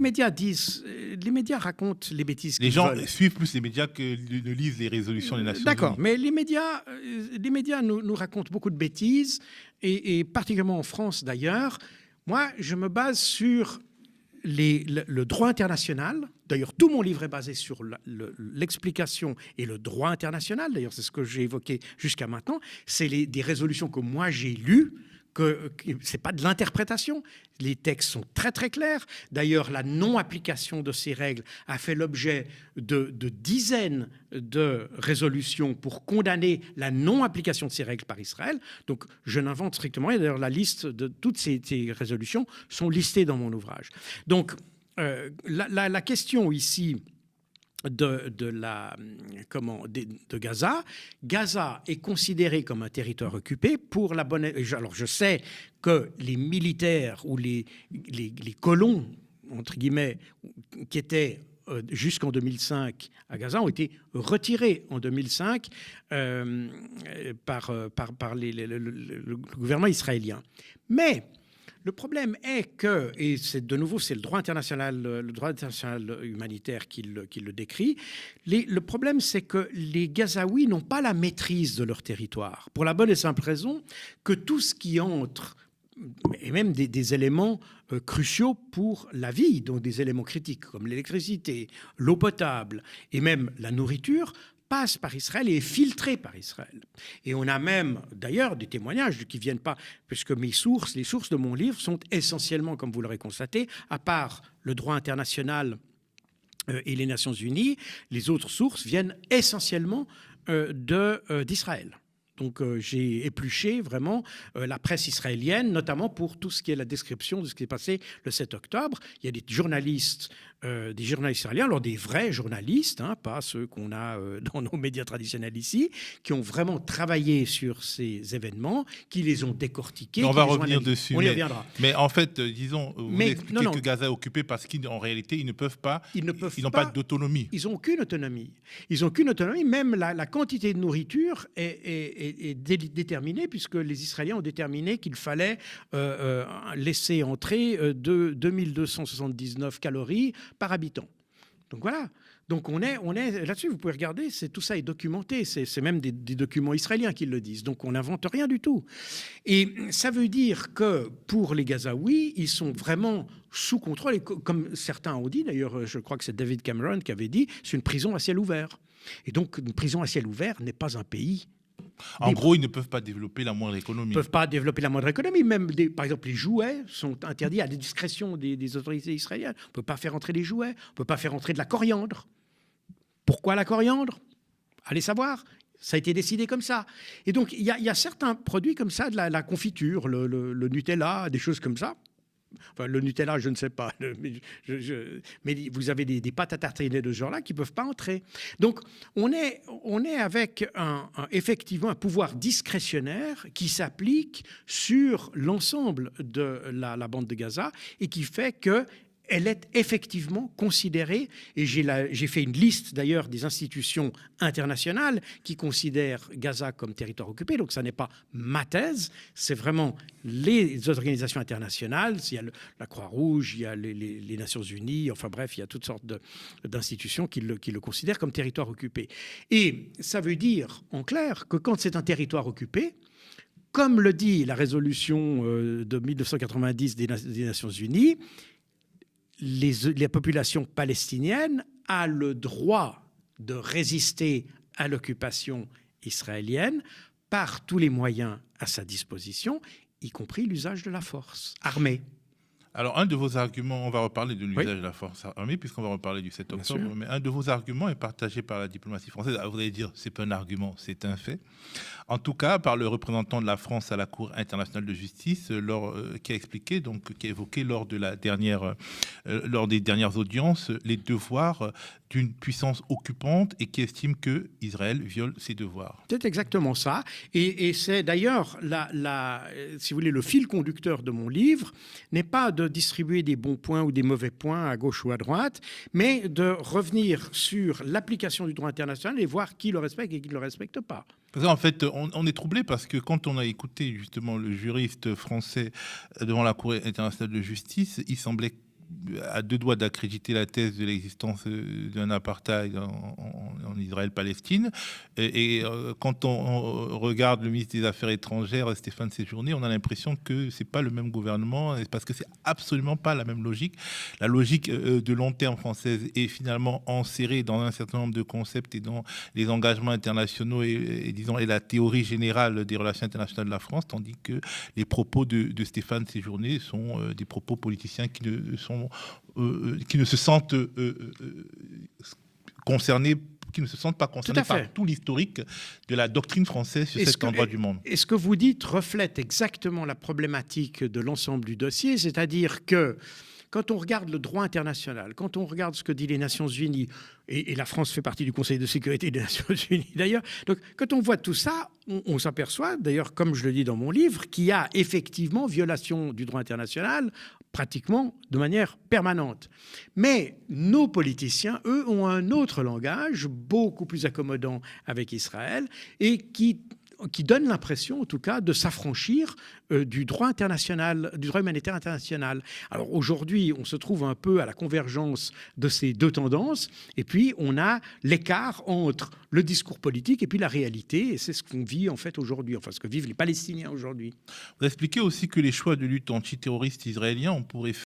Les médias racontent les bêtises qu'ils Les gens veulent. suivent plus les médias que ne lisent les résolutions des Nations D'accord, Unies. mais les médias nous racontent beaucoup de bêtises, et particulièrement en France d'ailleurs. Moi, je me base sur le droit international. D'ailleurs, tout mon livre est basé sur l'explication et le droit international. D'ailleurs, c'est ce que j'ai évoqué jusqu'à maintenant. C'est des résolutions que moi j'ai lues. Ce n'est pas de l'interprétation. Les textes sont très très clairs. D'ailleurs, la non-application de ces règles a fait l'objet de dizaines de résolutions pour condamner la non-application de ces règles par Israël. Donc, je n'invente strictement rien. D'ailleurs, la liste de toutes ces résolutions sont listées dans mon ouvrage. Donc, la question ici de Gaza. Gaza est considéré comme un territoire occupé pour la bonne... Alors je sais que les militaires ou les colons, entre guillemets, qui étaient jusqu'en 2005 à Gaza ont été retirés en 2005 par le gouvernement israélien. Mais le problème est que, et c'est de nouveau c'est le droit international humanitaire qui le décrit, le problème c'est que les Gazaouis n'ont pas la maîtrise de leur territoire, pour la bonne et simple raison que tout ce qui entre, et même des éléments cruciaux pour la vie, donc des éléments critiques comme l'électricité, l'eau potable et même la nourriture, passe par Israël et est filtré par Israël. Et on a même, d'ailleurs, des témoignages qui ne viennent pas, puisque les sources de mon livre sont essentiellement, comme vous l'aurez constaté, à part le droit international et les Nations Unies, les autres sources viennent essentiellement d'Israël. Donc j'ai épluché vraiment la presse israélienne, notamment pour tout ce qui est la description de ce qui s'est passé le 7 octobre. Il y a des journalistes israéliens, alors des vrais journalistes, hein, pas ceux qu'on a dans nos médias traditionnels ici, qui ont vraiment travaillé sur ces événements, qui les ont décortiqués. On va revenir dessus. On y reviendra. Mais en fait, disons, vous expliquez que Gaza est occupé parce qu'en réalité, ils n'ont pas d'autonomie. Ils n'ont aucune autonomie. Ils n'ont aucune autonomie. Même la quantité de nourriture est déterminée, puisque les Israéliens ont déterminé qu'il fallait laisser entrer 2279 calories par habitant. Donc voilà. Donc on est là-dessus, vous pouvez regarder, tout ça est documenté, c'est même des documents israéliens qui le disent, donc on n'invente rien du tout. Et ça veut dire que pour les Gazaouis, ils sont vraiment sous contrôle, et comme certains ont dit, d'ailleurs je crois que c'est David Cameron qui avait dit, c'est une prison à ciel ouvert. Et donc une prison à ciel ouvert n'est pas un pays. En gros, ils ne peuvent pas développer la moindre économie. Ils ne peuvent pas développer la moindre économie. Même, par exemple, les jouets sont interdits à la discrétion des autorités israéliennes. On ne peut pas faire entrer les jouets. On ne peut pas faire entrer de la coriandre. Pourquoi la coriandre? Allez savoir. Ça a été décidé comme ça. Et donc, il y a certains produits comme ça, de la confiture, le Nutella, des choses comme ça. Enfin, le Nutella, je ne sais pas. Mais vous avez des pâtes à tartiner de ce genre-là qui ne peuvent pas entrer. Donc, on est avec effectivement un pouvoir discrétionnaire qui s'applique sur l'ensemble de la bande de Gaza et qui fait que elle est effectivement considérée, et j'ai fait une liste d'ailleurs des institutions internationales qui considèrent Gaza comme territoire occupé, donc ça n'est pas ma thèse, c'est vraiment les organisations internationales, il y a la Croix-Rouge, il y a les Nations Unies, enfin bref, il y a toutes sortes d'institutions qui le considèrent comme territoire occupé. Et ça veut dire, en clair, que quand c'est un territoire occupé, comme le dit la résolution de 1990 des Nations Unies, la population palestinienne a le droit de résister à l'occupation israélienne par tous les moyens à sa disposition, y compris l'usage de la force armée. Alors, un de vos arguments, on va reparler de l'usage de la force armée, puisqu'on va reparler du 7 octobre, mais un de vos arguments est partagé par la diplomatie française. Alors, vous allez dire, c'est pas un argument, c'est un fait. En tout cas, par le représentant de la France à la Cour internationale de justice, qui a expliqué, donc, qui a évoqué lors des dernières audiences, les devoirs d'une puissance occupante et qui estime que Israël viole ses devoirs. C'est exactement ça. Et c'est d'ailleurs, si vous voulez, le fil conducteur de mon livre n'est pas de distribuer des bons points ou des mauvais points à gauche ou à droite, mais de revenir sur l'application du droit international et voir qui le respecte et qui ne le respecte pas. Parce qu'en fait, on est troublé parce que quand on a écouté justement le juriste français devant la Cour internationale de justice, il semblait à deux doigts d'accréditer la thèse de l'existence d'un apartheid en Israël-Palestine. Quand on regarde le ministre des Affaires étrangères, Stéphane Séjourné, on a l'impression que c'est pas le même gouvernement, parce que c'est absolument pas la même logique. La logique de long terme française est finalement enserrée dans un certain nombre de concepts et dans les engagements internationaux et la théorie générale des relations internationales de la France, tandis que les propos de Stéphane Séjourné sont des propos politiciens qui ne se sentent concernés, qui ne se sentent pas concernés par tout l'historique de la doctrine française sur cet endroit du monde. Et ce que vous dites reflète exactement la problématique de l'ensemble du dossier, c'est-à-dire que quand on regarde le droit international, quand on regarde ce que disent les Nations Unies, et la France fait partie du Conseil de sécurité des Nations Unies d'ailleurs, donc quand on voit tout ça, on s'aperçoit, d'ailleurs comme je le dis dans mon livre, qu'il y a effectivement violation du droit international pratiquement de manière permanente. Mais nos politiciens, eux, ont un autre langage, beaucoup plus accommodant avec Israël, et qui donne l'impression, en tout cas, de s'affranchir du droit international, du droit humanitaire international. Alors aujourd'hui, on se trouve un peu à la convergence de ces deux tendances, et puis on a l'écart entre le discours politique et puis la réalité, et c'est ce qu'on vit en fait aujourd'hui, enfin ce que vivent les Palestiniens aujourd'hui. Vous expliquez aussi que les choix de lutte antiterroriste israéliens ont pour effet